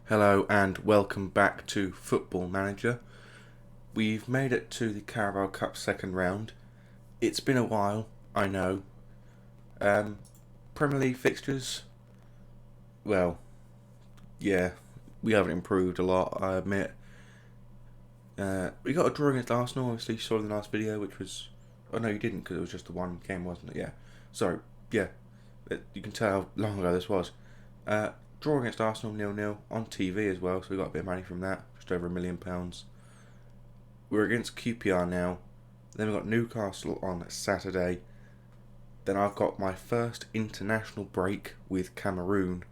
Hello and welcome back to Football Manager. We've made it to the Carabao Cup second round. It's been a while, I know. Premier League fixtures, well, yeah, we haven't improved a lot, I admit. We got a draw against Arsenal, obviously you saw in the last video, which was... Oh no, you didn't, because it was just the one game, wasn't it? Yeah. Sorry, yeah. You can tell how long ago this was. Draw against Arsenal 0-0 on TV as well, so we got a bit of money from that, just over £1 million. We're against QPR now. Then we've got Newcastle on Saturday. Then I've got my first international break with Cameroon,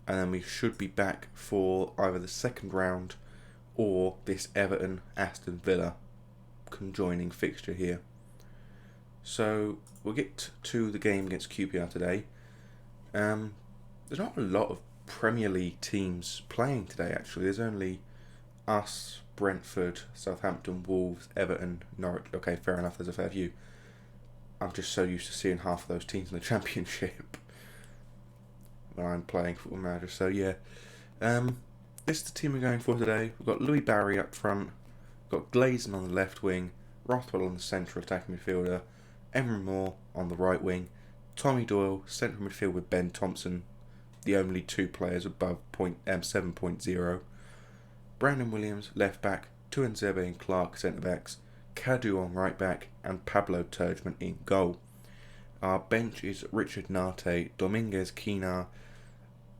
and then we should be back for either the second round or this Everton Aston Villa conjoining fixture here. So we'll get to the game against QPR today. There's not a lot of Premier League teams playing today, actually. There's only us, Brentford, Southampton, Wolves, Everton, Norwich. Okay, fair enough, there's a fair few. I'm just so used to seeing half of those teams in the Championship when I'm playing Football Manager. So, yeah. This is the team we're going for today. We've got Louis Barry up front. We've got Glazon on the left wing. Rothwell on the central attacking midfielder. Emery Moore on the right wing. Tommy Doyle, central midfield with Ben Thompson, the only two players above 7.0. Brandon Williams, left back, Tuanzebe and Clark, centre backs, Kadu on right back, and Pablo Turgeman in goal. Our bench is Richard Nate, Dominguez Kina,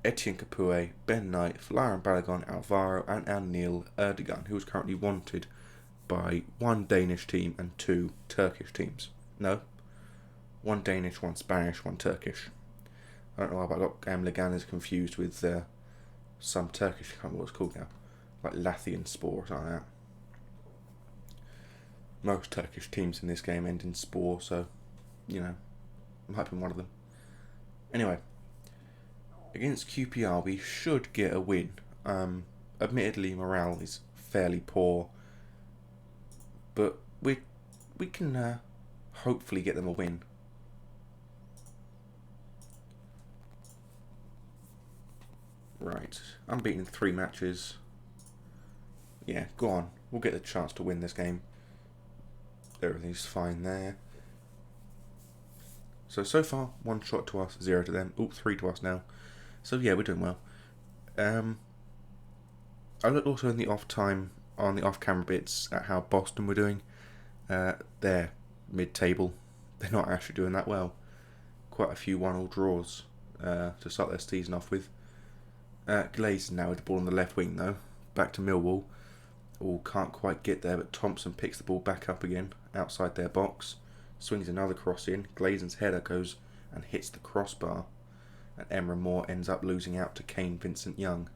Etienne Capoue, Ben Knight, Florian Balogun, Alvaro, and Anil Erdogan, who is currently wanted by one Danish team and two Turkish teams. No, one Danish, one Spanish, one Turkish. I don't know why, but I got Leganes confused with some Turkish, I can't remember what it's called now. Like Lathian Spore or something like that. Most Turkish teams in this game end in Spore, so, you know, might be one of them. Anyway, against QPR we should get a win. Admittedly, morale is fairly poor, but we can hopefully get them a win. Right, unbeaten in 3 matches. Yeah, go on. We'll get the chance to win this game. Everything's fine there. So far, 1 shot to us, 0 to them. 3 to us now. So yeah, we're doing well. I looked also in the off-time, on the off-camera bits, at how Boston were doing. They're mid-table. They're not actually doing that well. Quite a few 1-1 draws to start their season off with. Glazon now with the ball on the left wing though. Back to Millwall. Can't quite get there, but Thompson picks the ball back up again outside their box. Swings another cross in. Glazon's header goes and hits the crossbar. And Emery Moore ends up losing out to Kane Vincent Young.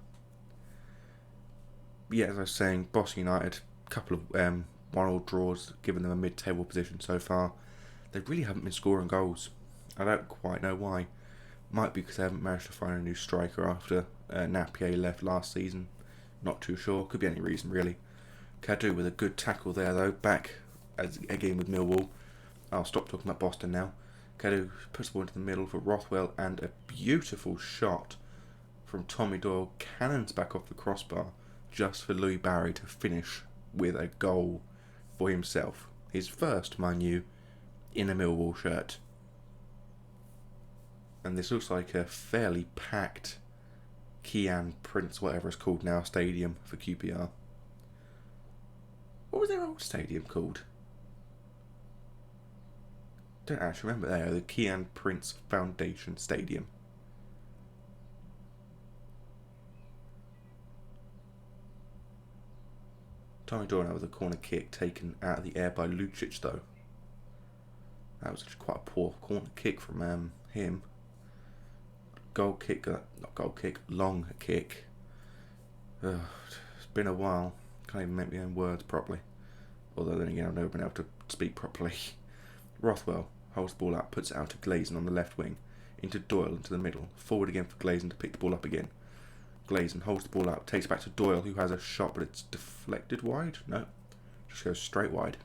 Yeah, as I was saying, Boston United, a couple of 1-1 draws, giving them a mid-table position so far. They really haven't been scoring goals. I don't quite know why. Might be because they haven't managed to find a new striker after Napier left last season. Not too sure. Could be any reason, really. Kadu with a good tackle there, though. Back again with Millwall. I'll stop talking about Boston now. Kadu puts the ball into the middle for Rothwell, and a beautiful shot from Tommy Doyle cannons back off the crossbar just for Louis Barry to finish with a goal for himself. His first, mind you, in a Millwall shirt. And this looks like a fairly packed Kian Prince, whatever it's called now, stadium for QPR. What was their old stadium called? Don't actually remember there. The Kian Prince Foundation Stadium. Tommy Doyle with a corner kick taken out of the air by Lucic though. That was actually quite a poor corner kick from him. Long kick. It's been a while. Can't even make my own words properly. Although then again, I've never been able to speak properly. Rothwell holds the ball up, puts it out to Glazon on the left wing, into Doyle into the middle. Forward again for Glazon to pick the ball up again. Glazon holds the ball up, takes it back to Doyle, who has a shot, but it's deflected wide. No, just goes straight wide.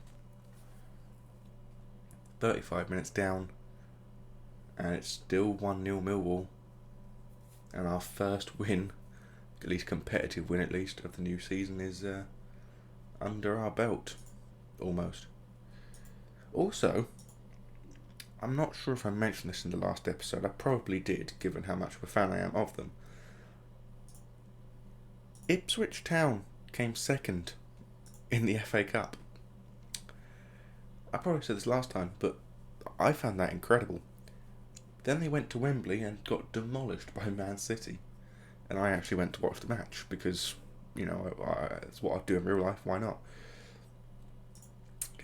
35 minutes down, and it's still 1-0 Millwall. And our first win at least competitive win, at least, of the new season is under our belt, almost. Also, I'm not sure if I mentioned this in the last episode. I probably did, given how much of a fan I am of them. Ipswich Town came second in the FA Cup. I probably said this last time, but I found that incredible. Then they went to Wembley and got demolished by Man City. And I actually went to watch the match because, it's what I do in real life, why not?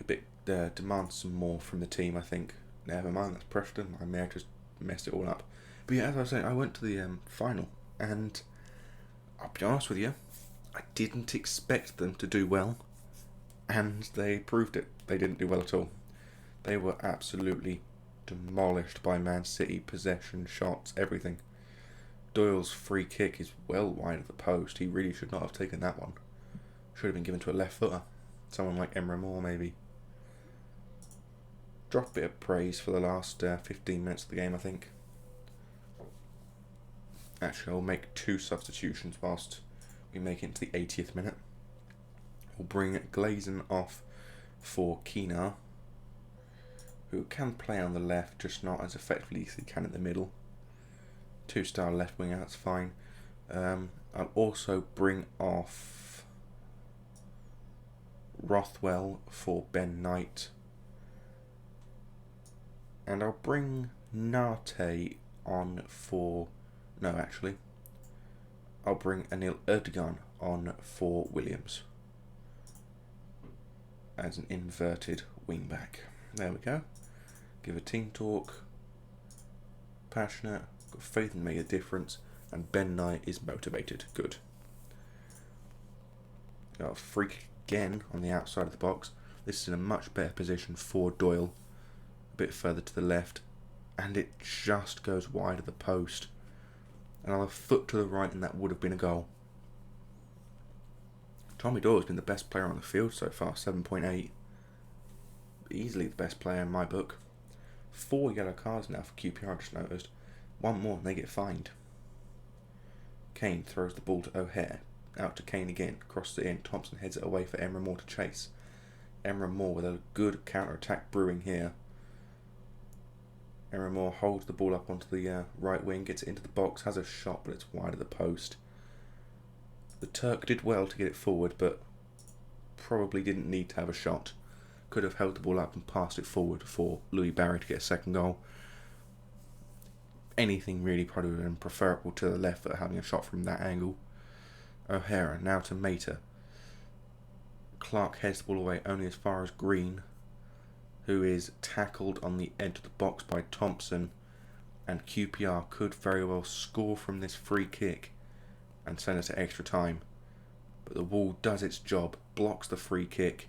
A bit demand some more from the team, I think. Never mind, that's Preston. I may have just messed it all up. But yeah, as I was saying, I went to the final, and I'll be honest with you, I didn't expect them to do well, and they proved it. They didn't do well at all. They were absolutely demolished by Man City, possession, shots, everything. Doyle's free kick is well wide of the post. He really should not have taken that one. Should have been given to a left footer. Someone like Emre Moore, maybe. Drop a bit of praise for the last 15 minutes of the game, I think. Actually, I'll make 2 substitutions whilst we make it into the 80th minute. We'll bring Glazen off for Keenar, who can play on the left, just not as effectively as he can in the middle. 2-star left winger, that's fine. I'll also bring off Rothwell for Ben Knight. And I'll bring Nate on for... No, actually. I'll bring Anil Erdogan on for Williams as an inverted wing-back. There we go. Give a team talk. Passionate. Got faith in make a difference. And Ben Knight is motivated. Good. Got a freak again on the outside of the box. This is in a much better position for Doyle. A bit further to the left. And it just goes wide of the post. Another foot to the right and that would have been a goal. Tommy Doyle has been the best player on the field so far, 7.8. Easily the best player in my book. 4 yellow cards now for QPR, I just noticed. 1 more and they get fined. Kane throws the ball to O'Hare. Out to Kane again. Crosses it in. Thompson heads it away for Emre Moore to chase. Emre Moore with a good counter-attack brewing here. Emre Moore holds the ball up onto the right wing, gets it into the box, has a shot, but it's wide of the post. The Turk did well to get it forward, but probably didn't need to have a shot. Could have held the ball up and passed it forward for Louis Barry to get a second goal. Anything really probably would have been preferable to the left for having a shot from that angle. O'Hara now to Mata. Clark heads the ball away only as far as Green, who is tackled on the edge of the box by Thompson, and QPR could very well score from this free kick and send us to extra time. But the wall does its job, blocks the free kick,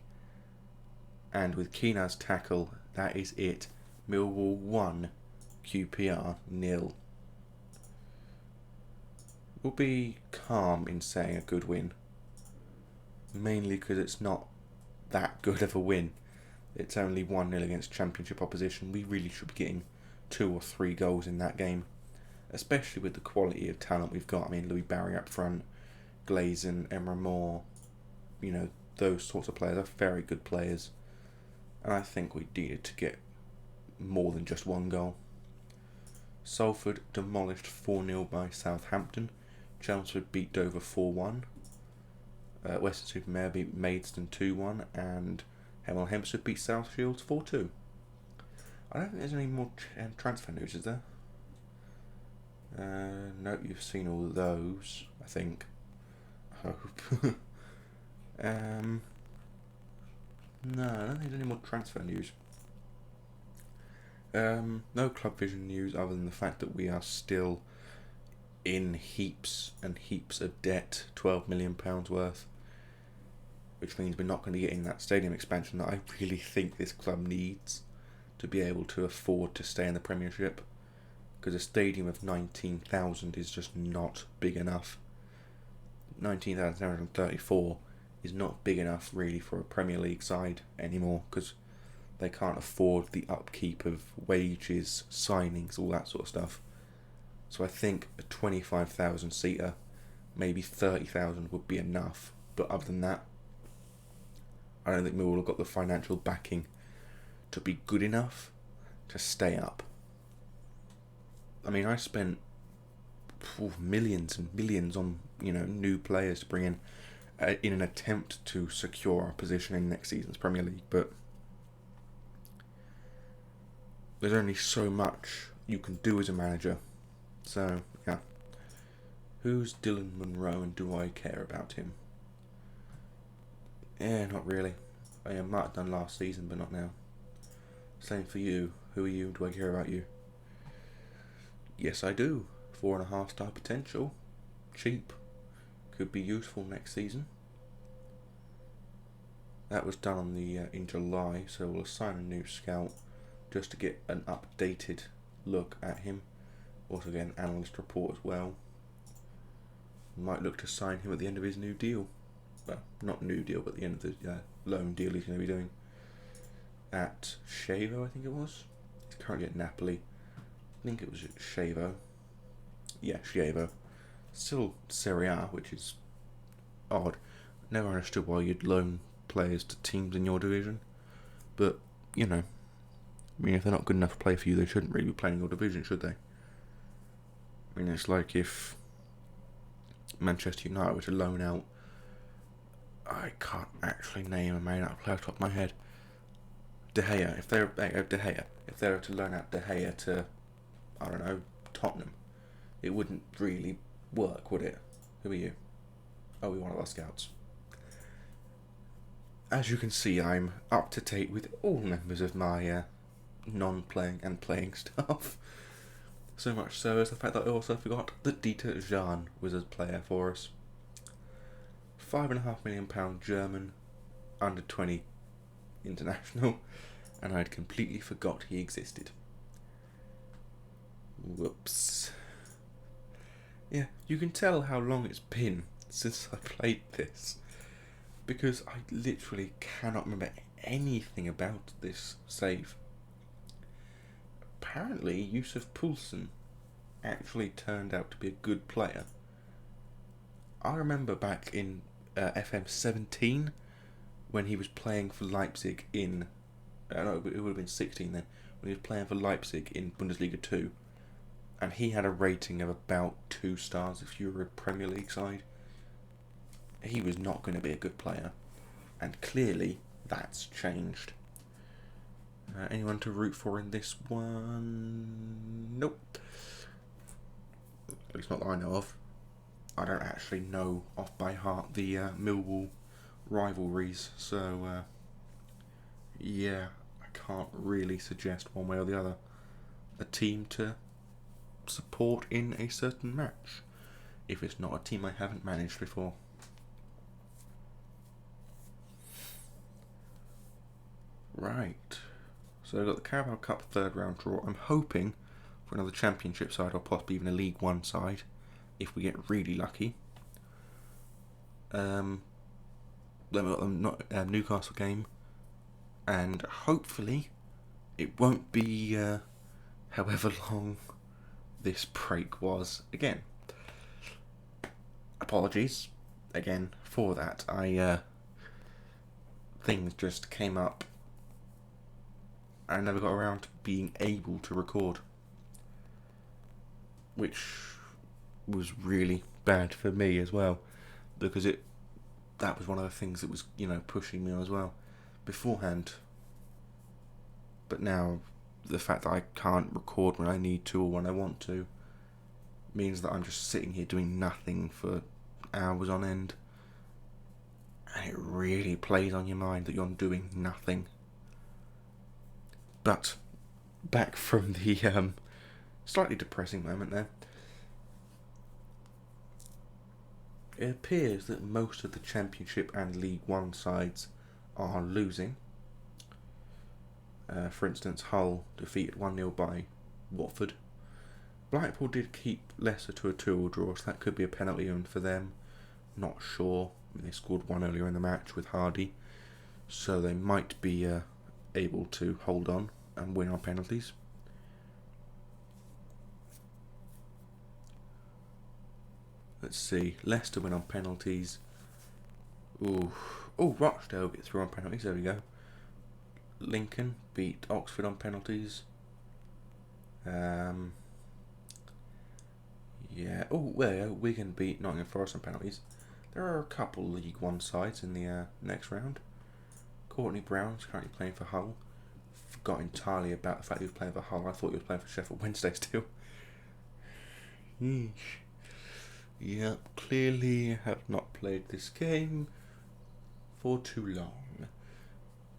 and with Keena's tackle, that is it. Millwall 1, QPR 0. We'll be calm in saying a good win, mainly because it's not that good of a win. It's only 1-0 against Championship opposition. We really should be getting 2 or 3 goals in that game, especially with the quality of talent we've got. I mean, Louis Barry up front, Glazen, Emre Moore, those sorts of players are very good players. And I think we needed to get more than just 1 goal. Salford demolished 4-0 by Southampton. Chelmsford beat Dover 4-1. Western-super-Mare beat Maidstone 2-1. And Hemel Hempstead beat South Shields 4-2. I don't think there's any more transfer news, is there? Nope, you've seen all of those, I think. I hope. No, I don't think there's any more transfer news. No Club Vision news other than the fact that we are still in heaps and heaps of debt, £12 million worth, which means we're not going to be getting that stadium expansion that I really think this club needs to be able to afford to stay in the Premiership, because a stadium of 19,000 is just not big enough. 19,734 is not big enough really for a Premier League side anymore, because they can't afford the upkeep of wages, signings, all that sort of stuff. So I think a 25,000 seater maybe 30,000 would be enough. But other than that, I don't think Millwall have got the financial backing to be good enough to stay up. I mean, I spent millions and millions on new players to bring in an attempt to secure our position in next season's Premier League, but there's only so much you can do as a manager. So yeah, who's Dylan Munro and do I care about him? Not really. I might have done last season, but not now. Same for you. Who are you? Do I care about you? Yes, I do. 4.5 star potential. Cheap. Could be useful next season. That was done on in July, so we'll assign a new scout just to get an updated look at him. Also get an analyst report as well. Might look to sign him at the end of his new deal. Well, not new deal, but the end of the loan deal he's going to be doing at Chievo, I think it was. He's currently at Napoli. I think it was at Chievo. Yeah, Chievo. Still Serie A, which is odd. Never understood why you'd loan players to teams in your division. But, I mean, if they're not good enough to play for you, they shouldn't really be playing in your division, should they? I mean, it's like if Manchester United were to loan out, I can't actually name a man off the top of my head. De Gea. If they were to loan out De Gea to, I don't know, Tottenham, it wouldn't really work, would it? Who are you? Oh, we're one of our scouts. As you can see, I'm up to date with all members of my non-playing and playing staff. So much so as the fact that I also forgot that Dieter Jean was a player for us. £5.5 million German, under 20 international, and I'd completely forgot he existed. Whoops. Yeah, you can tell how long it's been since I played this, because I literally cannot remember anything about this save. Apparently, Yusuf Poulsen actually turned out to be a good player. I remember back in FM 17 when he was playing for Leipzig in... no, it would have been 16 then, when he was playing for Leipzig in Bundesliga 2. And he had a rating of about 2 stars if you were a Premier League side. He was not going to be a good player. And clearly, that's changed. Anyone to root for in this one? Nope. At least not that I know of. I don't actually know off by heart the Millwall rivalries, so yeah, I can't really suggest one way or the other a team to support in a certain match if it's not a team I haven't managed before. Right, so I've got the Carabao Cup third round draw. I'm hoping for another Championship side or possibly even a League One side if we get really lucky. Then we've got the Newcastle game, and hopefully it won't be however long this break was again. Apologies again for that. Things just came up. I never got around to being able to record, which was really bad for me as well, because that was one of the things that was pushing me as well beforehand. But now the fact that I can't record when I need to or when I want to means that I'm just sitting here doing nothing for hours on end, and it really plays on your mind that you're doing nothing. But back from the slightly depressing moment there. It appears that most of the Championship and League One sides are losing. For instance, Hull defeated 1-0 by Watford. Blackpool did keep Leicester to a 2-2 draw, so that could be a penalty earned for them. Not sure. They scored one earlier in the match with Hardy, so they might be able to hold on and win on penalties. Let's see. Leicester win on penalties. Ooh. Oh, Rochdale get through on penalties. There we go. Lincoln beat Oxford on penalties. Yeah. Oh, well, Wigan beat Nottingham Forest on penalties. There are a couple League One sides in the next round. Courtney Brown's currently playing for Hull. Forgot entirely about the fact he was playing for Hull. I thought he was playing for Sheffield Wednesday still. Yeesh. Yep, clearly have not played this game for too long.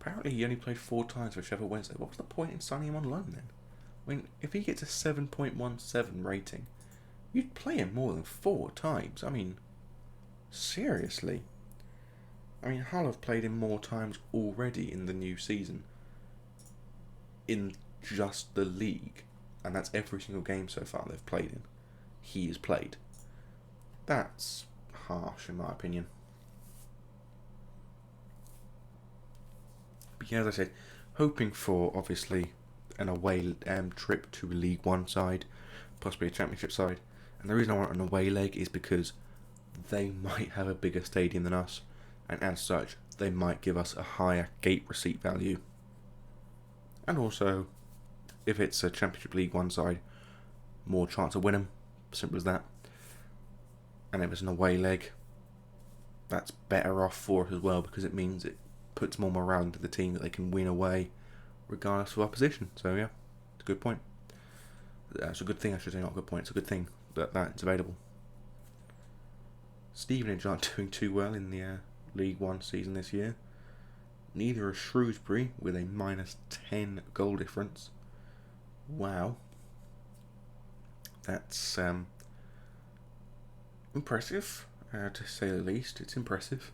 Apparently he only played 4 times for Sheffield Wednesday. What was the point in signing him on loan then? I mean, if he gets a 7.17 rating, you'd play him more than 4 times. I mean, seriously. I mean, Hull have played him more times already in the new season. In just the league. And that's every single game so far they've played in. He has played. That's harsh in my opinion. But yeah, as I said, hoping for, obviously, an away trip to a League One side, possibly a Championship side. And the reason I want an away leg is because they might have a bigger stadium than us, and as such, they might give us a higher gate receipt value. And also, if it's a Championship League One side, more chance of winning. Simple as that. And if it's an away leg, that's better off for us as well, because it means it puts more morale into the team that they can win away regardless of opposition. So yeah, it's a good point. It's a good thing, I should say, not a good point. It's a good thing that it's available. Stevenage aren't doing too well in the League One season this year. Neither are Shrewsbury, with a -10 goal difference. Wow. That's impressive, to say the least. It's impressive.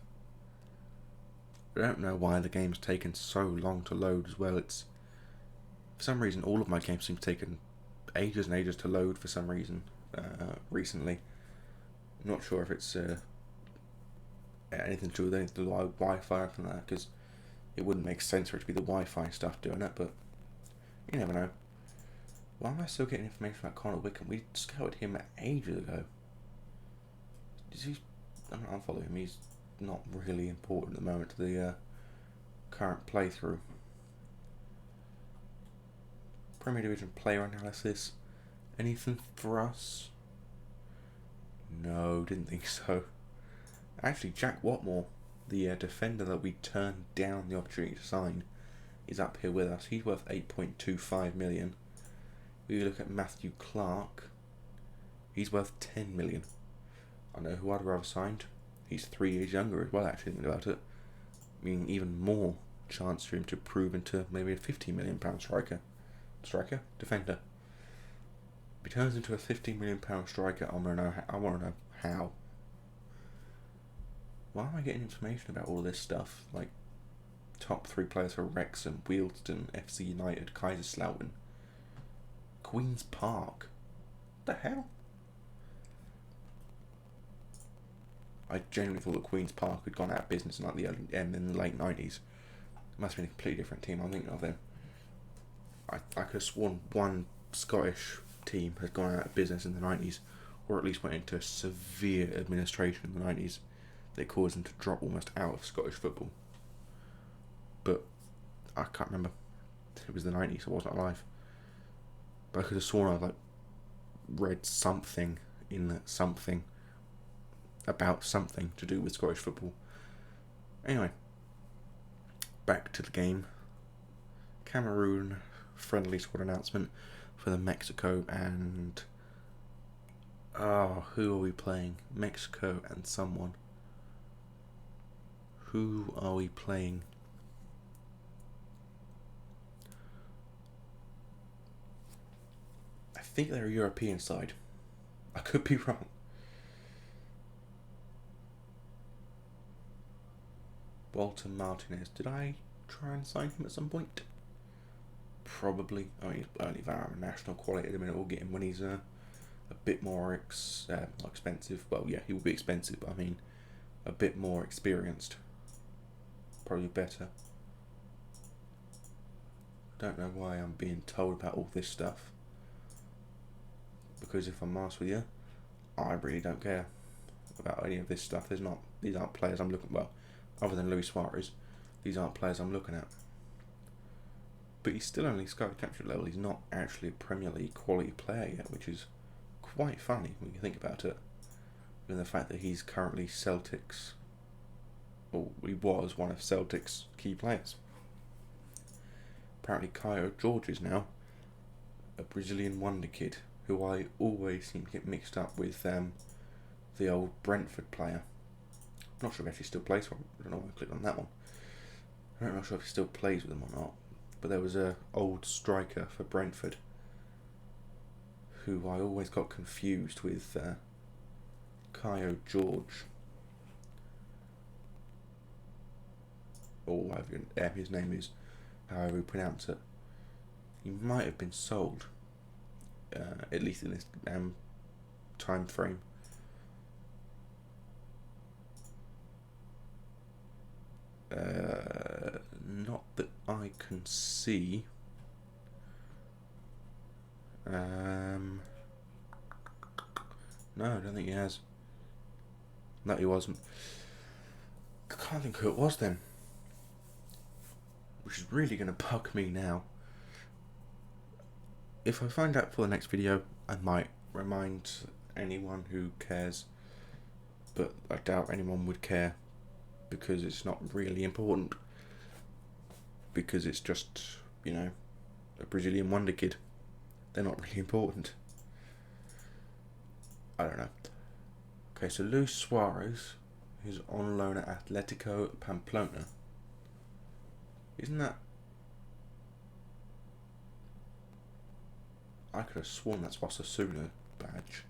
I don't know why the game's taken so long to load as well. It's, for some reason, all of my games seem to take ages and ages to load for some reason recently. I'm not sure if it's anything to do with the Wi-Fi or anything like that, because it wouldn't make sense for it to be the Wi-Fi stuff doing it, but you never know. Why am I still getting information about Connor Wickham? We scouted him ages ago. I'm not unfollowing him. He's not really important at the moment to the current playthrough. Premier Division player analysis. Anything for us? No, didn't think so. Actually, Jack Watmore, the defender that we turned down the opportunity to sign, is up here with us. He's worth 8.25 million. We look at Matthew Clark. He's worth 10 million. I know who I'd rather signed. He's 3 years younger as well, actually, thinking about it. Meaning even more chance for him to prove into maybe a £50 million defender. If he turns into a £50 million striker, I want to know how. Why am I getting information about all this stuff? Like, top 3 players for Wrexham, Wealdstone, FC United, Kaiserslautern, Queen's Park. What the hell? I genuinely thought that Queen's Park had gone out of business in like in the late 90s. It must have been a completely different team. I'm thinking of them. I could have sworn one Scottish team had gone out of business in the 90s, or at least went into severe administration in the 90s that caused them to drop almost out of Scottish football. But I can't remember. It was the 90s, I wasn't alive. But I could have sworn I read something in something about something to do with Scottish football. Anyway, back to the game. Cameroon friendly squad announcement for the Mexico and who are we playing? Mexico and someone. Who are we playing? I think they're a European side. I could be wrong. Walter Martinez. Did I try and sign him at some point? Probably. I mean, he's only our national quality at the minute. We'll get him when he's a bit more expensive. Well, yeah, he will be expensive, but I mean, a bit more experienced. Probably better. Don't know why I'm being told about all this stuff. Because if I'm honest with you, I really don't care. about any of this stuff. These aren't players I'm looking, well, other than Luis Suarez, these aren't players I'm looking at. But he's still only Sky Championship level. He's not actually a Premier League quality player yet, which is quite funny when you think about it. Given the fact that he's currently Celtic's, or he was one of Celtic's key players. Apparently Caio Jorge is now a Brazilian wonder kid, who I always seem to get mixed up with the old Brentford player. I'm not sure if he actually still plays for him. I don't know why I clicked on that one. I'm not sure if he still plays with them or not. But there was a old striker for Brentford who I always got confused with Caio Jorge. Or whatever his name is, however you pronounce it. He might have been sold, at least in this time frame. Not that I can see. No, I don't think he has. No, he wasn't. I can't think who it was then. Which is really going to bug me now. If I find out for the next video, I might remind anyone who cares. But I doubt anyone would care, because it's not really important. Because it's just, you know, a Brazilian wonder kid. They're not really important. I don't know. Okay, so Luis Suarez is on loan at Atletico Pamplona. Isn't that... I could have sworn that's Osasuna badge.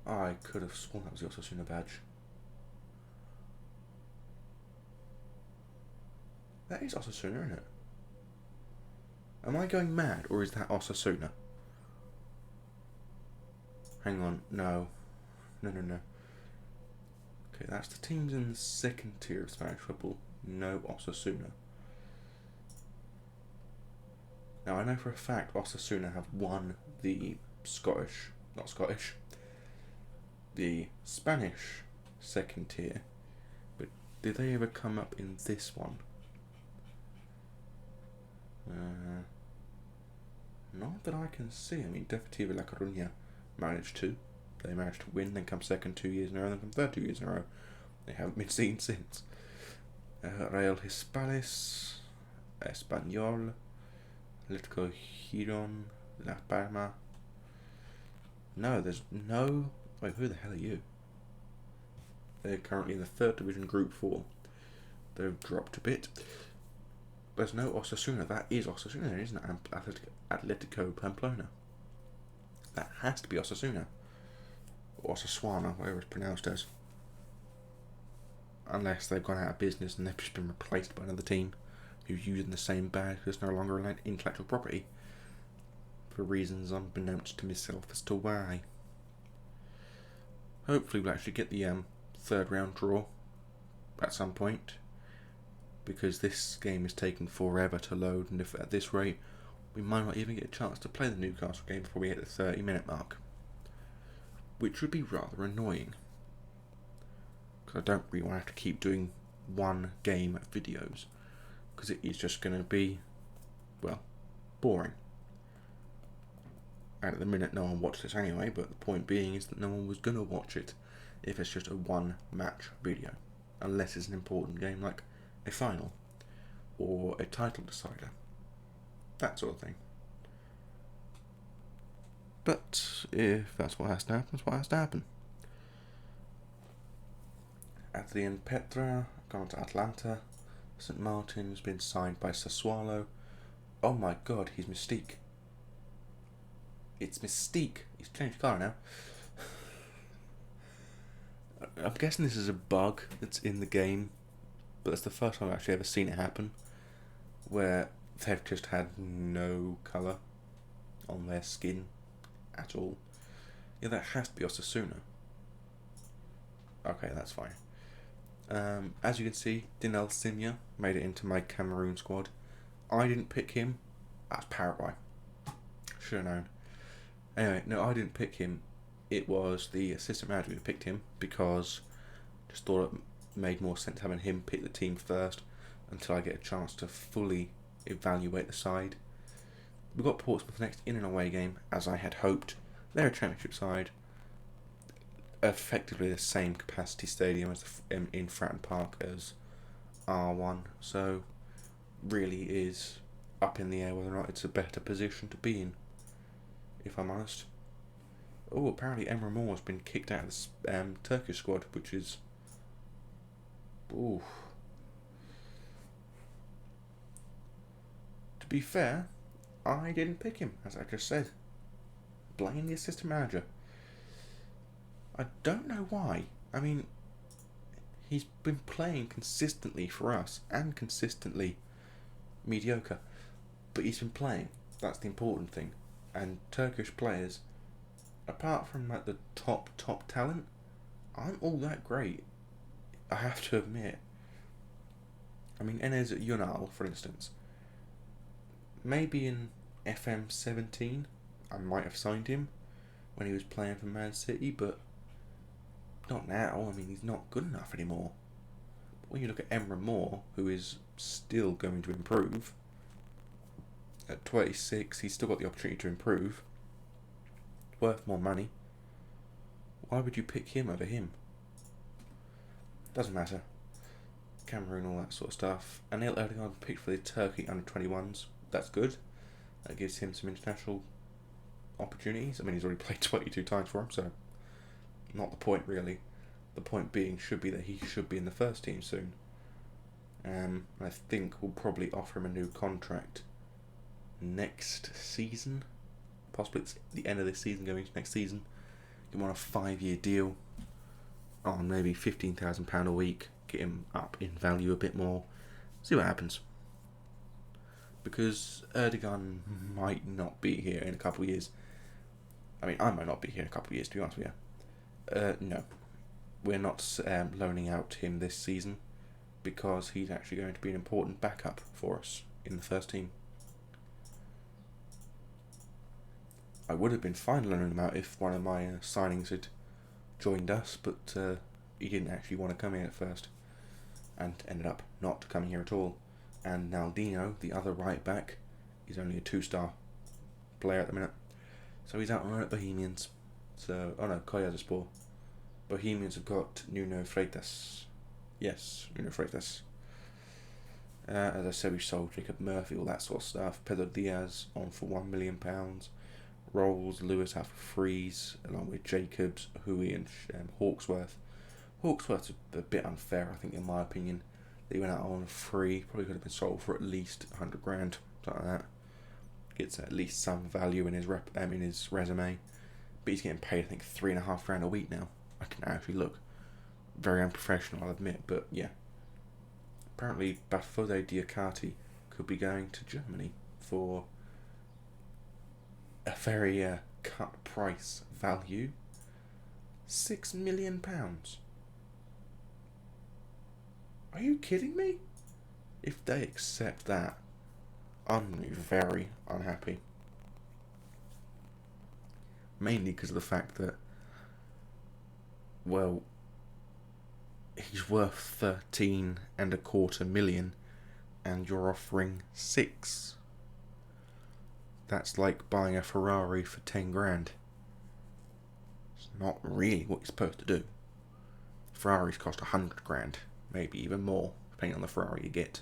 I could have sworn that was the Osasuna badge. That is Osasuna, isn't it? Am I going mad, or is that Osasuna? Hang on, no. No. Okay, that's the teams in the second tier of Spanish football. No Osasuna. Now, I know for a fact Osasuna have won the the Spanish second tier, but did they ever come up in this one? Not that I can see. I mean, Deportivo La Coruña managed to. They managed to win, then come second 2 years in a row, then come third 2 years in a row. They haven't been seen since. Real Hispales, Espanyol, Atletico Girón, La Palma. No, there's no... Wait, who the hell are you? They're currently in the third division, Group 4. They've dropped a bit. There's no Osasuna. That is Osasuna, isn't it? Atletico Pamplona. That has to be Osasuna. Or Osasuna, whatever it's pronounced as. Unless they've gone out of business and they've just been replaced by another team who's using the same badge because it's no longer intellectual property. For reasons unbeknownst to myself as to why. Hopefully we'll actually get the third round draw at some point, because this game is taking forever to load, and if at this rate we might not even get a chance to play the Newcastle game before we hit the 30-minute mark, which would be rather annoying, because I don't really want to have to keep doing one game videos, because it is just going to be, well, boring. And at the minute no one watched this anyway, but the point being is that no one was going to watch it if it's just a one match video, unless it's an important game like a final or a title decider, that sort of thing. But if that's what has to happen, that's what has to happen. Adrian Petra gone to Atlanta. St. Martin's been signed by Sassuolo. Oh my god, he's Mystique. It's Mystique. He's changed colour now. I'm guessing this is a bug that's in the game, but it's the first time I've actually ever seen it happen, where they've just had no colour on their skin at all. Yeah, that has to be Osasuna. Okay, that's fine. As you can see, Dinel Simya made it into my Cameroon squad. I didn't pick him. That's Paraguay. Should have known. Anyway, no, I didn't pick him. It was the assistant manager who picked him because just thought it made more sense having him pick the team first until I get a chance to fully evaluate the side. We've got Portsmouth next in an away game, as I had hoped. They're a championship side, effectively the same capacity stadium as in Fratton Park as R1, so really is up in the air whether or not it's a better position to be in, if I'm honest. Oh, apparently Emre Mor has been kicked out of the Turkish squad, which is... Ooh. To be fair, I didn't pick him, as I just said. Blame the assistant manager. I don't know why. I mean, he's been playing consistently for us and consistently mediocre, but he's been playing. That's the important thing. And Turkish players, apart from like the top talent, aren't all that great. I have to admit. I mean, Enes Ünal, for instance, maybe in FM17, I might have signed him when he was playing for Man City, but not now. I mean, he's not good enough anymore. But when you look at Emre Mor, who is still going to improve, at 26, he's still got the opportunity to improve. Worth more money. Why would you pick him over him? Doesn't matter. Cameroon, all that sort of stuff. Anil Erdogan picked for the Turkey under-21s. That's good. That gives him some international opportunities. I mean, he's already played 22 times for him, so not the point really. The point being should be that he should be in the first team soon. I think we'll probably offer him a new contract next season. Possibly it's the end of this season, going into next season. Give him on a 5-year deal on maybe £15,000 a week. Get him up in value a bit more. See what happens. Because Erdogan might not be here in a couple of years. I mean, I might not be here in a couple of years, to be honest with you. No. We're not loaning out him this season because he's actually going to be an important backup for us in the first team. I would have been fine loaning him out if one of my signings had joined us, but he didn't actually want to come here at first and ended up not coming here at all. And Naldinho, the other right back, is only a 2-star player at the minute. So he's out on loan at Bohemians. So, oh no, Koyaspor. Bohemians have got Nuno Freitas. Yes, Nuno Freitas. As I said, we sold Jacob Murphy, all that sort of stuff. Pedro Diaz on for £1 million. Rolls, Lewis out for frees, along with Jacobs, Hui and Hawksworth. Hawksworth's a bit unfair, I think, in my opinion. They went out on free, probably could have been sold for at least 100 grand, something like that. Gets at least some value in his resume, but he's getting paid, I think, £3.5 grand a week now. I can actually look very unprofessional, I'll admit, but yeah. Apparently, Bafode Diakati could be going to Germany for a very cut price value, £6 million. Are you kidding me? If they accept that, I'm going to be very unhappy. Mainly because of the fact that, well, he's worth 13.25 million and you're offering 6. That's like buying a Ferrari for 10 grand. It's not really what you're supposed to do. Ferraris cost 100 grand, maybe even more, depending on the Ferrari you get.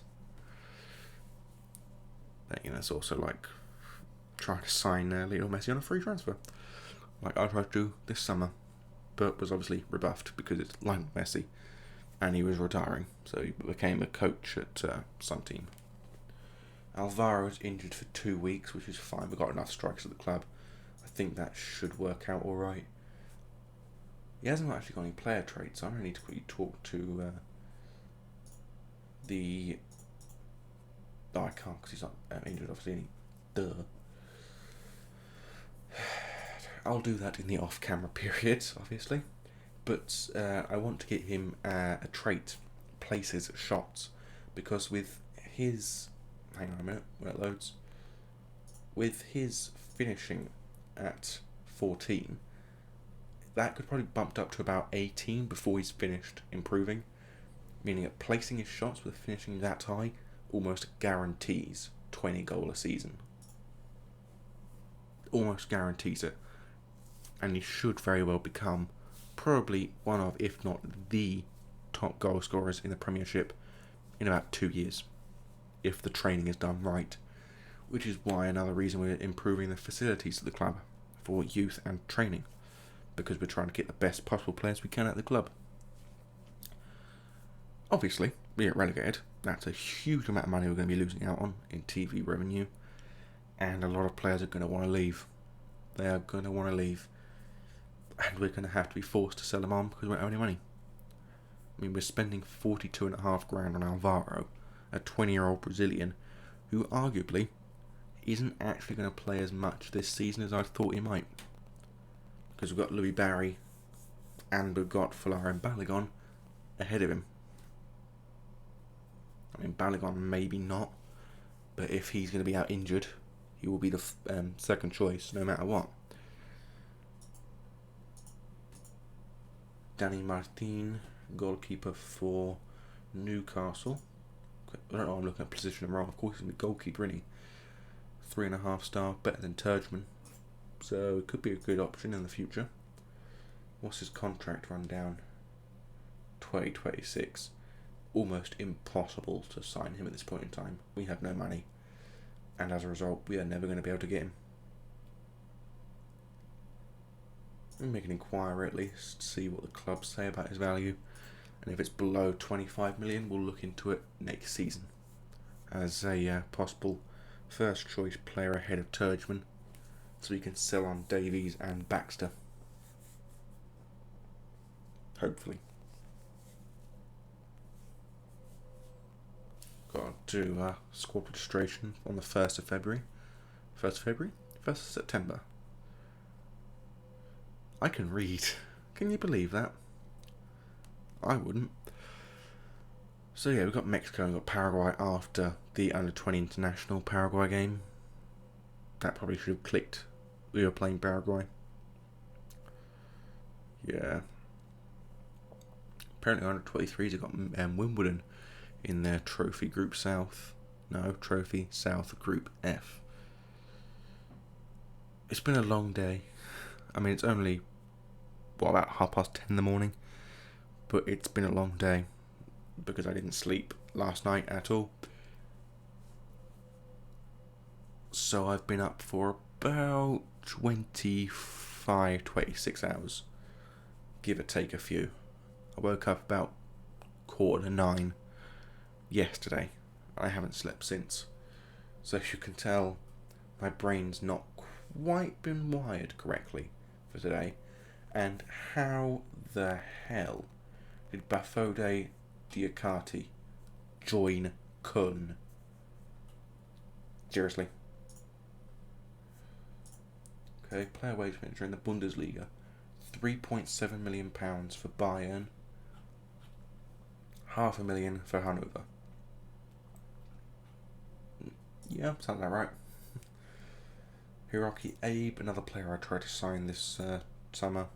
But, you know, it's also like trying to sign Lionel Messi on a free transfer, like I tried to do this summer, but was obviously rebuffed because it's Lionel Messi, and he was retiring, so he became a coach at some team. Alvaro's injured for 2 weeks, which is fine. We've got enough strikers at the club. I think that should work out all right. He hasn't actually got any player traits, so I need to quickly talk to the... Oh, I can't because he's not injured, obviously. Duh. I'll do that in the off-camera periods, obviously. But I want to get him a trait, places shots, because with his... Hang on a minute, when it loads. With his finishing at 14, that could probably bumped up to about 18 before he's finished improving, meaning that placing his shots with finishing that high almost guarantees 20 goal a season. Almost guarantees it. And he should very well become probably one of, if not the top goal scorers in the Premiership in about 2 years, if the training is done right, which is why another reason we're improving the facilities of the club for youth and training, because we're trying to get the best possible players we can at the club. Obviously, we get relegated, that's a huge amount of money we're going to be losing out on in TV revenue, and a lot of players are going to want to leave. They are going to want to leave, and we're going to have to be forced to sell them on because we don't have any money. I mean, we're spending $42,500 on Alvaro, a 20-year-old Brazilian, who arguably isn't actually going to play as much this season as I thought he might. Because we've got Louis Barry and we've got Folarin Balogun ahead of him. I mean, Balogun maybe not, but if he's going to be out injured, he will be the second choice no matter what. Danny Martin, goalkeeper for Newcastle. I don't know, I'm looking at position wrong. Of course, he's going to be goalkeeper, isn't he? 3.5 star, better than Turgeman. So it could be a good option in the future. What's his contract run down? 2026. Almost impossible to sign him at this point in time. We have no money. And as a result, we are never going to be able to get him. We'll make an inquiry at least, see what the clubs say about his value. And if it's below 25 million, we'll look into it next season as a possible first choice player ahead of Turgeman, so we can sell on Davies and Baxter. Hopefully. Got to do squad registration on the 1st of February. 1st of February? 1st of September. I can read. Can you believe that? I wouldn't. So yeah, we've got Mexico and we've got Paraguay after the under-20 international Paraguay game. That probably should have clicked. We were playing Paraguay. Yeah. Apparently under-23s have got Wimbledon in their Trophy Group South. No, Trophy South Group F. It's been a long day. I mean, it's only, about 10:30 in the morning? But it's been a long day because I didn't sleep last night at all. So I've been up for about 26 hours, give or take a few. I woke up about 9:15 yesterday. I haven't slept since. So as you can tell, my brain's not quite been wired correctly for today. And how the hell did Bafode Diakati join Kun? Seriously. Okay, player wage manager in the Bundesliga. £3.7 million for Bayern. $500,000 for Hanover. Yeah, sounds about right. Hiroki Abe, another player I tried to sign this summer.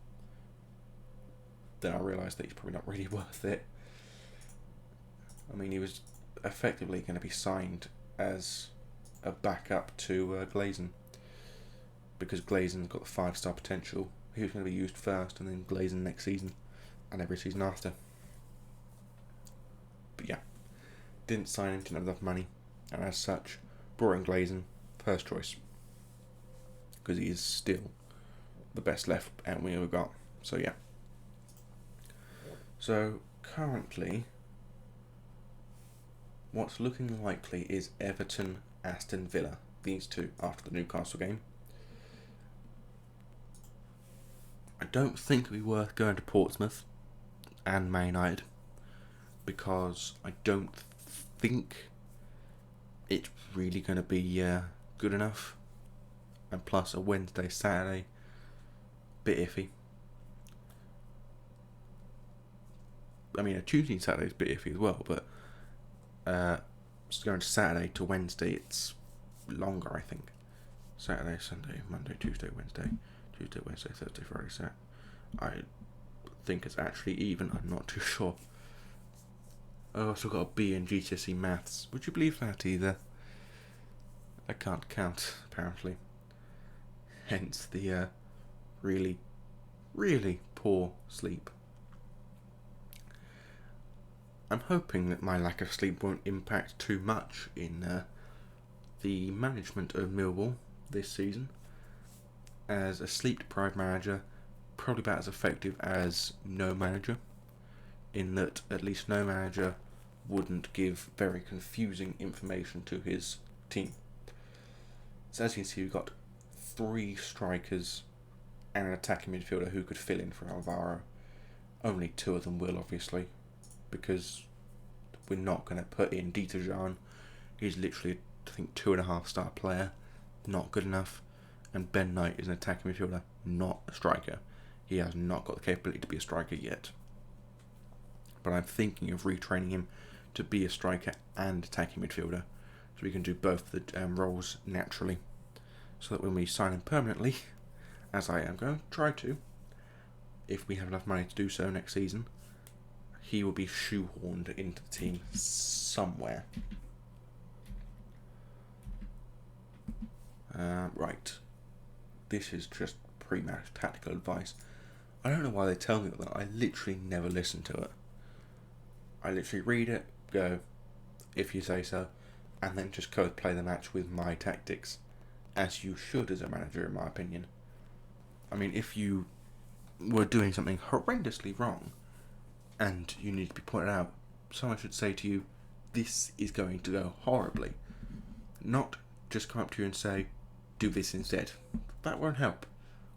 Then I realised that he's probably not really worth it. I mean, he was effectively going to be signed as a backup to Glazen, because Glazen's got the 5-star potential. He was going to be used first, and then Glazen next season, and every season after. But yeah, didn't sign him, didn't have enough money, and as such, brought in Glazen, first choice, because he is still the best left out winger we've got. So yeah. So currently, what's looking likely is Everton, Aston Villa. These two after the Newcastle game. I don't think it'd be worth going to Portsmouth and Man United, because I don't think it's really going to be good enough. And plus a Wednesday, Saturday, bit iffy. I mean, a Tuesday and Saturday is a bit iffy as well, but just going to Saturday to Wednesday, it's longer, I think. Saturday, Sunday, Monday, Tuesday, Wednesday, Thursday, Friday, Saturday. I think it's actually even. I'm not too sure. Oh, I still got a B in GCSE Maths. Would you believe that either? I can't count, apparently. Hence the really, really poor sleep. I'm hoping that my lack of sleep won't impact too much in the management of Millwall this season, as a sleep-deprived manager, probably about as effective as no manager, in that at least no manager wouldn't give very confusing information to his team. So as you can see, we've got 3 strikers and an attacking midfielder who could fill in for Alvaro. Only 2 of them will, obviously, because we're not going to put in Dieter Jean. He's literally, I think, 2.5 star player, not good enough. And Ben Knight is an attacking midfielder, not a striker. He has not got the capability to be a striker yet. But I'm thinking of retraining him to be a striker and attacking midfielder, so we can do both the roles naturally. So that when we sign him permanently, as I am going to try to, if we have enough money to do so next season, he will be shoehorned into the team somewhere. Right. This is just pre-match tactical advice. I don't know why they tell me that. I literally never listen to it. I literally read it, go, if you say so, and then just go play the match with my tactics, as you should as a manager, in my opinion. I mean, if you were doing something horrendously wrong, and you need to be pointed out, someone should say to you, this is going to go horribly. Not just come up to you and say, do this instead. That won't help,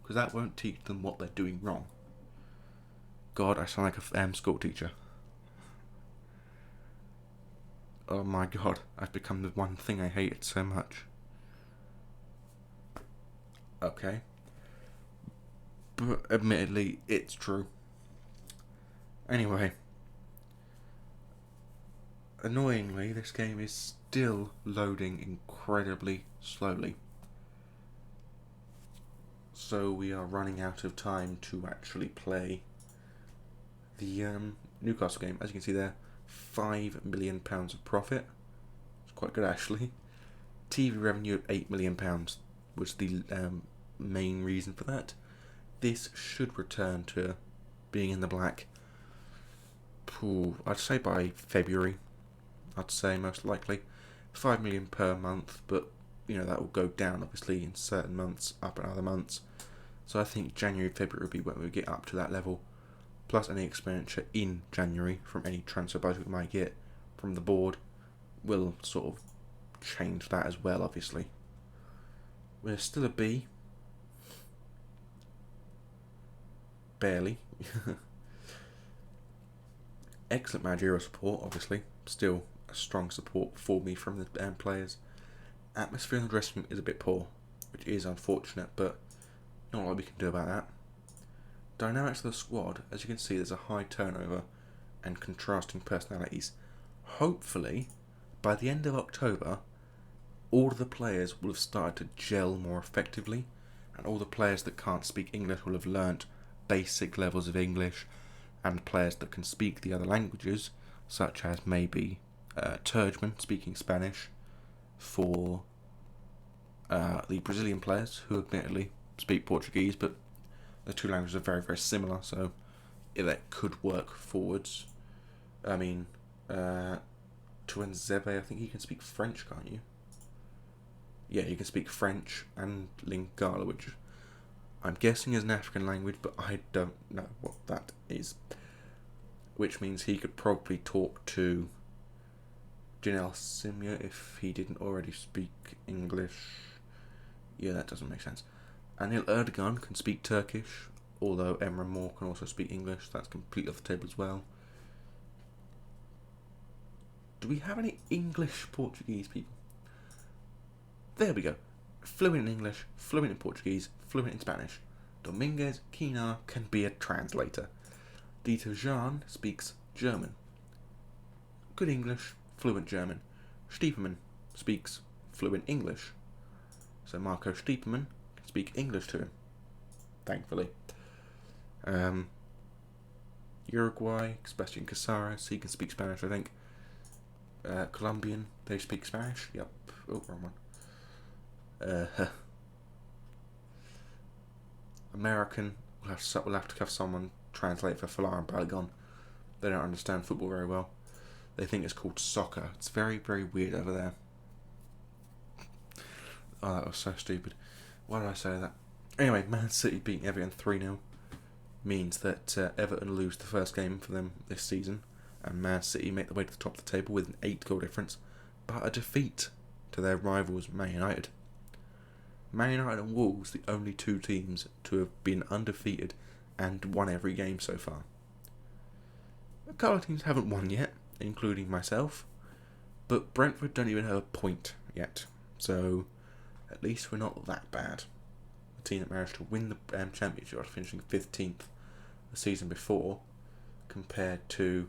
because that won't teach them what they're doing wrong. God, I sound like a school teacher. Oh my god, I've become the one thing I hated so much. Okay. But admittedly, it's true. Anyway. Annoyingly, this game is still loading incredibly slowly. So we are running out of time to actually play the Newcastle game. As you can see there, £5 million of profit. It's quite good actually. TV revenue of £8 million was the main reason for that. This should return to being in the black. I'd say by February. I'd say most likely. 5 million per month, but you know that will go down obviously in certain months, up in other months. So I think January, February will be when we get up to that level. Plus any expenditure in January from any transfer budget we might get from the board will sort of change that as well, obviously. We're still a B. Barely. Excellent managerial support, obviously. Still a strong support for me from the players. Atmosphere in the dressing room is a bit poor, which is unfortunate, but not a lot we can do about that. Dynamics of the squad, as you can see, there's a high turnover and contrasting personalities. Hopefully, by the end of October, all of the players will have started to gel more effectively, and all the players that can't speak English will have learnt basic levels of English, and players that can speak the other languages, such as maybe Turgeman speaking Spanish, for the Brazilian players who admittedly speak Portuguese, but the two languages are very, very similar, so that could work forwards. I mean, Tuanzebe, I think he can speak French, can't you? Yeah, he can speak French and Lingala, which I'm guessing is an African language, but I don't know what that is. Which means he could probably talk to Janelle Simia if he didn't already speak English. Yeah, that doesn't make sense. Anil Erdogan can speak Turkish, although Emre Mor can also speak English. That's completely off the table as well. Do we have any English Portuguese people? There we go. Fluent in English, fluent in Portuguese, fluent in Spanish. Dominguez Quina can be a translator. Dieter Jean speaks German. Good English, fluent German. Stiepermann speaks fluent English. so Marco Stiepermann can speak English to him, thankfully. Uruguay, Sebastian Casares, he can speak Spanish, I think. Colombian, they speak Spanish. Yep. Oh, wrong one. American, we'll have to have someone translate for Falar and Balogun. They don't understand football very well. They think it's called soccer. It's very, very weird over there. Oh, that was so stupid. Why did I say that? Anyway, Man City beating Everton 3-0 means that Everton lose the first game for them this season, and Man City make their way to the top of the table with an 8-goal difference, but a defeat to their rivals Man United. Man United and Wolves, the only two teams to have been undefeated and won every game so far. A couple of teams haven't won yet, including myself, but Brentford don't even have a point yet, so at least we're not that bad. The team that managed to win the championship after finishing 15th the season before, compared to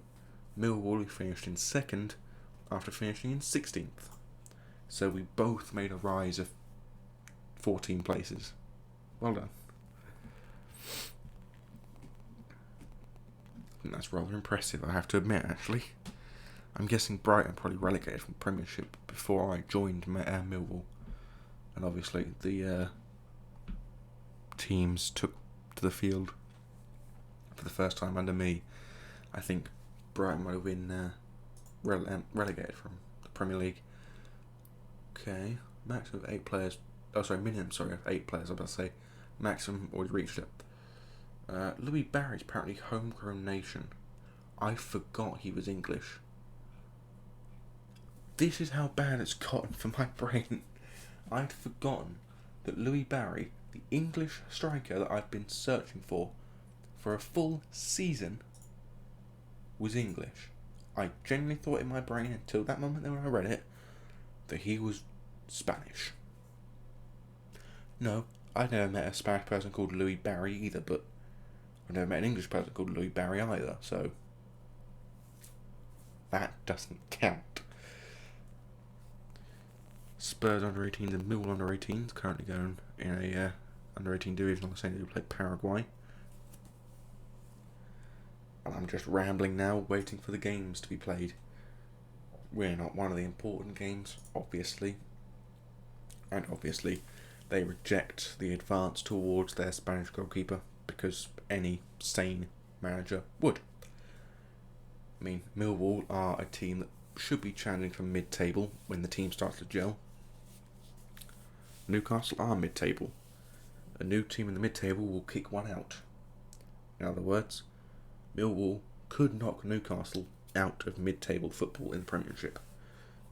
Millwall, who finished in 2nd after finishing in 16th. So we both made a rise of 14 places. Well done. And that's rather impressive, I have to admit, actually. I'm guessing Brighton probably relegated from Premiership before I joined Millwall. And obviously the teams took to the field for the first time under me. I think Brighton might have been relegated from the Premier League. Okay, maximum of 8 players. Oh, sorry, minimum, of 8 players, I was about to say. Maximum already reached it. Louis Barry's apparently homegrown nation. I forgot he was English. This is how bad it's gotten for my brain. I'd forgotten that Louis Barry, the English striker that I've been searching for a full season, was English. I genuinely thought in my brain until that moment when I read it that he was Spanish. No, I've never met a Spanish person called Louis Barry either, but I've never met an English person called Louis Barry either, so that doesn't count. Spurs under 18s and Millwall under 18s currently going in a under 18 division on the same day we play Paraguay. And I'm just rambling now, waiting for the games to be played. We're not one of the important games, obviously. And obviously, they reject the advance towards their Spanish goalkeeper, because any sane manager would. I mean, Millwall are a team that should be challenging for mid-table when the team starts to gel. Newcastle are mid-table. A new team in the mid-table will kick one out. In other words, Millwall could knock Newcastle out of mid-table football in the Premiership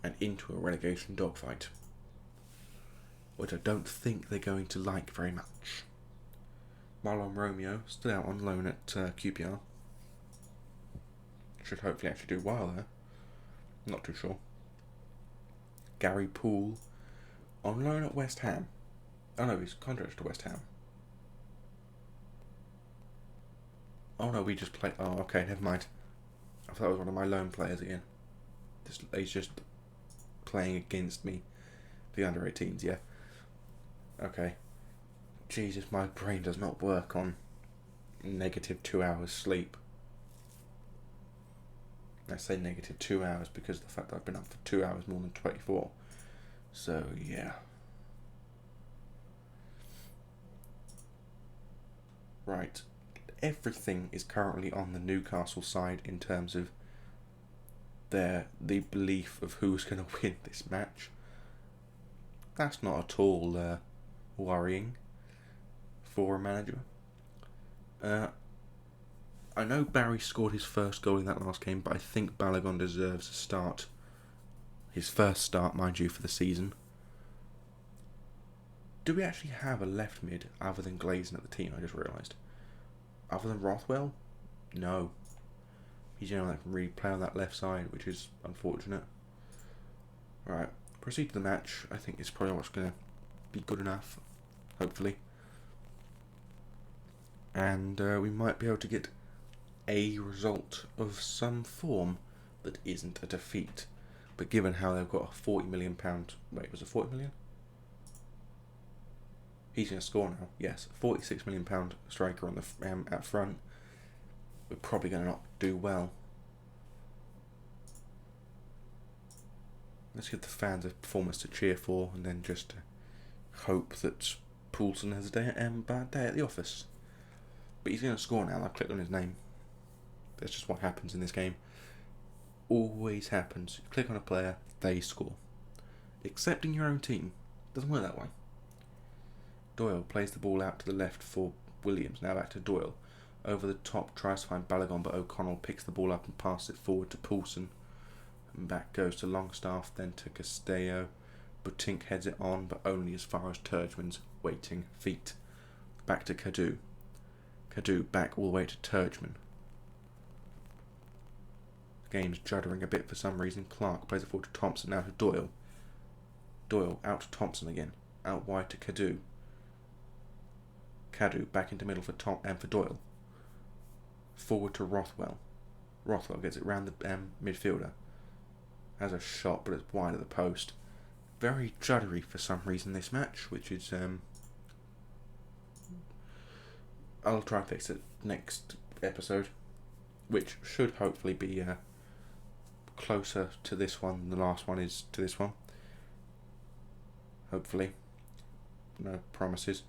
and into a relegation dogfight, which I don't think they're going to like very much. Marlon Romeo, still out on loan at QPR. Should hopefully actually do well there. Not too sure. Gary Poole, on loan at West Ham. Oh no, he's contracted to West Ham. Oh no, we just played. Oh, okay, never mind. I thought that was one of my loan players again. He's just playing against me. The under 18s, yeah. Okay. Jesus, my brain does not work on negative 2 hours sleep. I say negative 2 hours because of the fact that I've been up for 2 hours more than 24. So, yeah. Right. Everything is currently on the Newcastle side in terms of the belief of who's going to win this match. That's not at all worrying for a manager. I know Barry scored his first goal in that last game, but I think Balogun deserves a start. His first start, mind you, for the season. Do we actually have a left mid other than Glazing at the team? I just realised. Other than Rothwell? No. He's the only one that can really play on that left side, which is unfortunate. Right, proceed to the match. I think it's probably what's going to be good enough, hopefully. And we might be able to get a result of some form that isn't a defeat. But given how they've got a £40 million... Wait, was it 40 million? He's going to score now. Yes, £46 million striker on the at front. We're probably going to not do well. Let's give the fans a performance to cheer for, and then just hope that Poulsen has a bad day at the office. But he's going to score now. I've clicked on his name. That's just what happens in this game. Always happens. You click on a player, they score. Except in your own team. Doesn't work that way. Doyle plays the ball out to the left for Williams. Now back to Doyle. Over the top, tries to find Balogun, but O'Connell picks the ball up and passes it forward to Poulsen. And back goes to Longstaff, then to Castello. Butink heads it on, but only as far as Turgeman's waiting feet. Back to Kadu. Kadu back all the way to Turgeman. The game's juddering a bit for some reason. Clark plays it forward to Thompson, now to Doyle. Doyle out to Thompson again. Out wide to Kadu. Kadu back into middle for for Doyle. Forward to Rothwell. Rothwell gets it round the midfielder. Has a shot, but it's wide of the post. Very juddery for some reason this match, which is I'll try and fix it next episode, which should hopefully be closer to this one than the last one is to this one. Hopefully. No promises.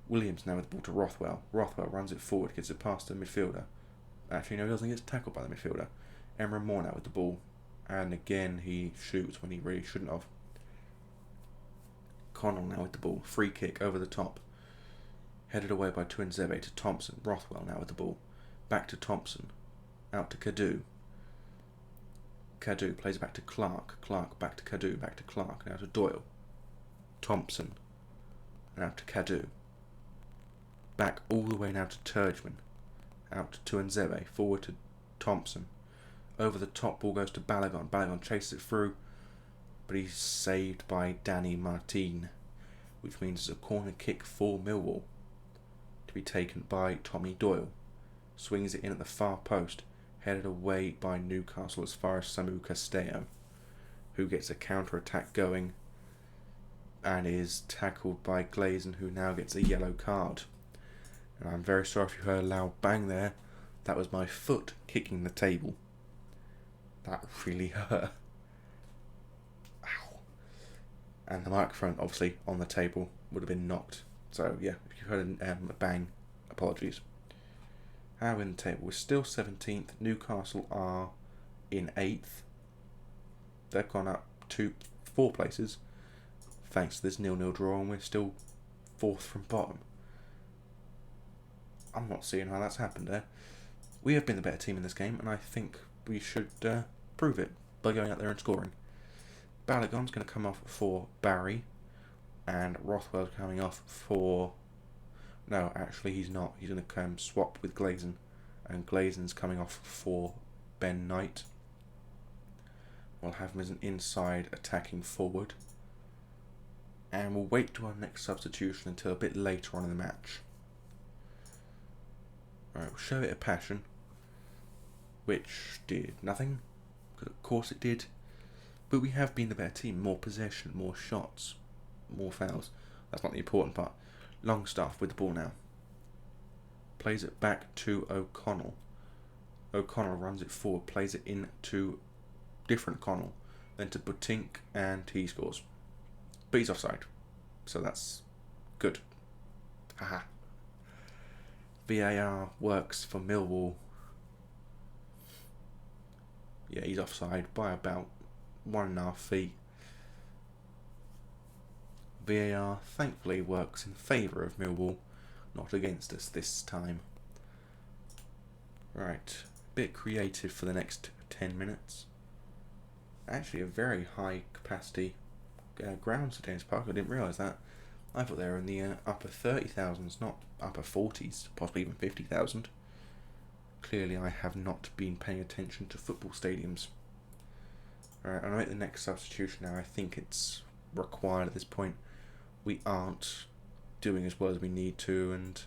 Williams now with the ball to Rothwell. Rothwell runs it forward, gets it past the midfielder. Actually, no, he doesn't. He gets tackled by the midfielder. Emre Moore now with the ball. And again, he shoots when he really shouldn't have. Connell now with the ball. Free kick over the top. Headed away by Tuanzebe to Thompson. Rothwell now with the ball. Back to Thompson. Out to Kadu. Kadu plays it back to Clark. Clark back to Kadu. Back to Clark. Now to Doyle. Thompson. Now to Kadu. Back all the way now to Turgeman. Out to Tuanzebe. Forward to Thompson. Over the top, ball goes to Balogun. Balogun chases it through, but he's saved by Danny Martin, which means it's a corner kick for Millwall to be taken by Tommy Doyle. Swings it in at the far post, headed away by Newcastle as far as Samu Castello, who gets a counter-attack going and is tackled by Glazen, who now gets a yellow card. And I'm very sorry if you heard a loud bang there. That was my foot kicking the table. That really hurt. Ow. And the microphone, obviously, on the table would have been knocked. So, yeah, if you heard a bang, apologies. How are we in the table? We're still 17th. Newcastle are in 8th. They've gone up 4 places, thanks to this 0-0 draw, and we're still 4th from bottom. I'm not seeing how that's happened there. We have been the better team in this game, and I think we should prove it by going out there and scoring. Balogun's going to come off for Barry, and Rothwell's coming off for... No, actually he's not. He's going to come swap with Glazen, and Glazen's coming off for Ben Knight. We'll have him as an inside attacking forward, and we'll wait to our next substitution until a bit later on in the match. Right, we'll show it a passion, which did nothing, because of course it did. But we have been the better team. More possession, more shots, more fouls. That's not the important part. Longstaff with the ball now. Plays it back to O'Connell. O'Connell runs it forward, plays it into different Connell, then to Butink, and he scores. But he's offside, so that's good. Haha. VAR works for Millwall. Yeah, he's offside by about 1.5 feet. VAR thankfully works in favour of Millwall, not against us this time. Right, bit creative for the next 10 minutes. Actually a very high capacity grounds at James Park. I didn't realise that. I thought they were in the upper 30,000s, not upper 40s, possibly even 50,000. Clearly I have not been paying attention to football stadiums. Alright, I'll make the next substitution now. I think it's required at this point. We aren't doing as well as we need to, and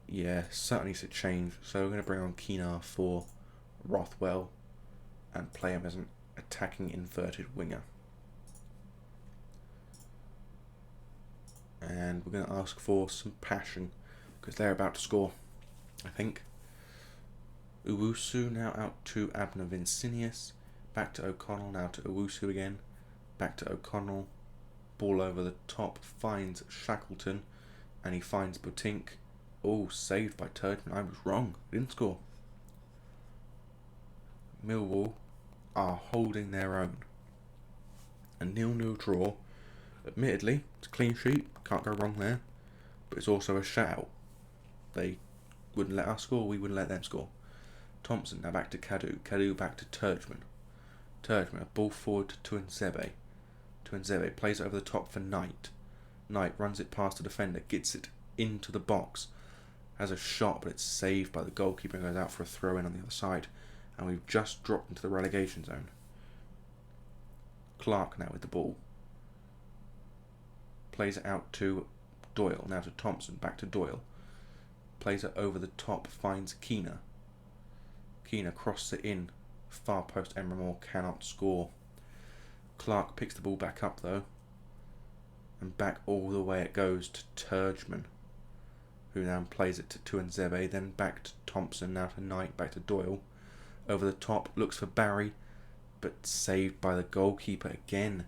yeah, certainly needs to change. So we're going to bring on Keenar for Rothwell and play him as an attacking inverted winger. And we're going to ask for some passion, because they're about to score, I think. Owusu now out to Abner Vincinius. Back to O'Connell, now to Owusu again. Back to O'Connell. Ball over the top, finds Shackleton, and he finds Butink. Oh, saved by Turgeon. I was wrong. Didn't score. Millwall are holding their own. A 0-0 draw. Admittedly, it's a clean sheet. Can't go wrong there. But it's also a shutout. They wouldn't let us score. We wouldn't let them score. Thompson now back to Kadu. Kadu back to Turgeon. Turgeon, a ball forward to Tuanzebe. Tuanzebe plays it over the top for Knight. Knight runs it past the defender, gets it into the box. Has a shot, but it's saved by the goalkeeper and goes out for a throw-in on the other side. And we've just dropped into the relegation zone. Clark now with the ball. Plays it out to Doyle. Now to Thompson. Back to Doyle. Plays it over the top. Finds Keener. Keener crosses it in. Far post. Emramore cannot score. Clark picks the ball back up though. And back all the way it goes to Turgeon, who now plays it to Tuanzebe. Then back to Thompson. Now to Knight. Back to Doyle. Over the top. Looks for Barry. But saved by the goalkeeper again.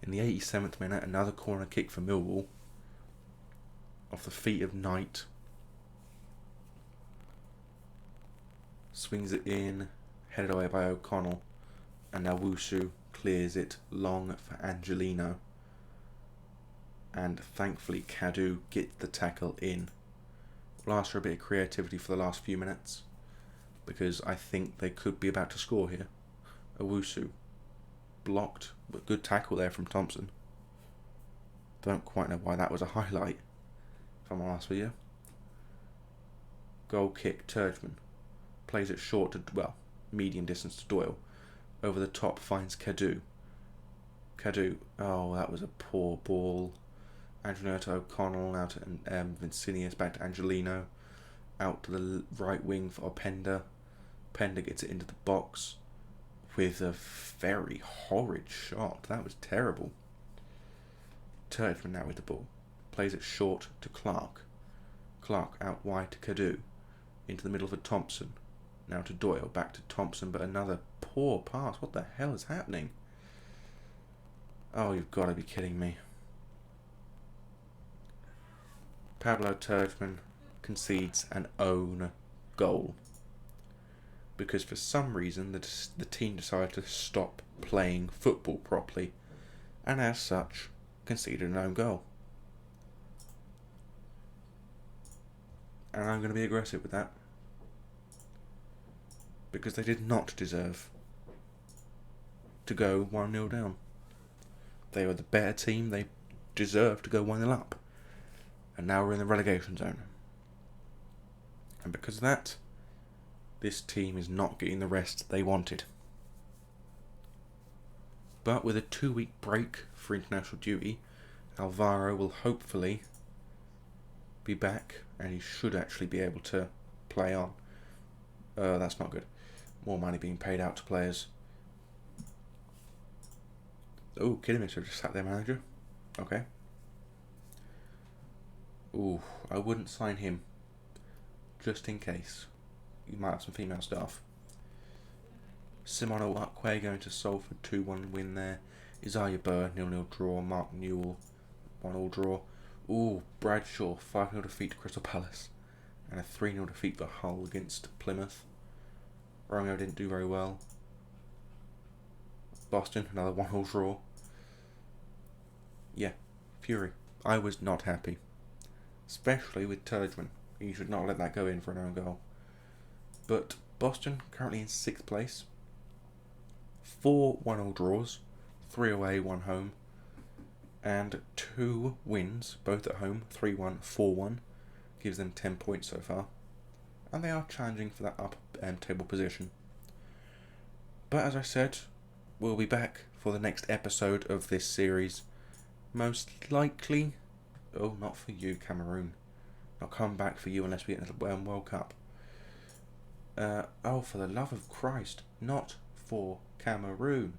In the 87th minute, another corner kick for Millwall. Off the feet of Knight. Swings it in. Headed away by O'Connell. And now Wusu clears it long for Angelino. And thankfully Kadu gets the tackle in. We'll ask for a bit of creativity for the last few minutes, because I think they could be about to score here. Owusu blocked, but good tackle there from Thompson. Don't quite know why that was a highlight, if I'm honest with you. Goal kick, Turgeon. Plays it short to, well, medium distance to Doyle. Over the top finds Kadu. Kadu, oh, that was a poor ball. Angelino to O'Connell, now to Vincinius, back to Angelino. Out to the right wing for Openda. Openda gets it into the box with a very horrid shot. That was terrible. Turgeon now with the ball. Plays it short to Clark. Clark out wide to Kadu. Into the middle for Thompson. Now to Doyle. Back to Thompson, but another poor pass. What the hell is happening? Oh, you've got to be kidding me. Pablo Turgeon concedes an own goal, because for some reason the team decided to stop playing football properly, and as such conceded an own goal. And I'm going to be aggressive with that, because they did not deserve to go 1-0 down. They were the better team. They deserved to go 1-0 up. And now we're in the relegation zone. And because of that, this team is not getting the rest they wanted. But with a 2-week break for international duty, Alvaro will hopefully be back, and he should actually be able to play on. That's not good. More money being paid out to players. Oh, Kidderminster just sacked their manager. Okay. Ooh, I wouldn't sign him. Just in case. You might have some female staff. Simono Akwe going to Salford, 2-1 win there. Isaiah Burr, 0-0 draw. Mark Newell, 1-1 draw. Ooh, Bradshaw, 5-0 defeat to Crystal Palace. And a 3-0 defeat for Hull against Plymouth. Romeo didn't do very well. Boston, another 1-1 draw. Yeah, Fury. I was not happy. Especially with Turgeon. You should not let that go in for an own goal. But Boston currently in 6th place. 4 1-0 draws. 3 away, 1 home. And 2 wins, both at home. 3-1, 4-1. Gives them 10 points so far. And they are challenging for that up table position. But as I said, we'll be back for the next episode of this series. Most likely... Oh, not for you, Cameroon. Not coming back for you unless we get the World Cup. Oh, for the love of Christ. Not for Cameroon.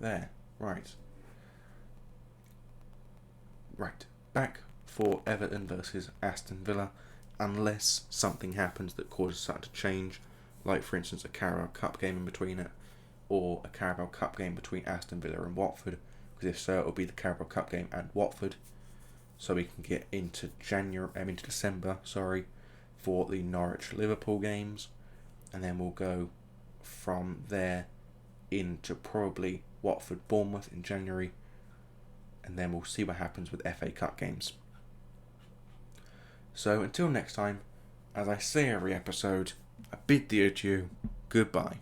There. Right. Right, back for Everton versus Aston Villa, unless something happens that causes something to change, like for instance a Carabao Cup game in between it, or a Carabao Cup game between Aston Villa and Watford, because if so, it'll be the Carabao Cup game and Watford, so we can get into December, for the Norwich Liverpool games, and then we'll go from there into probably Watford Bournemouth in January, and then we'll see what happens with FA Cup games. So until next time, as I say every episode, I bid thee adieu, goodbye.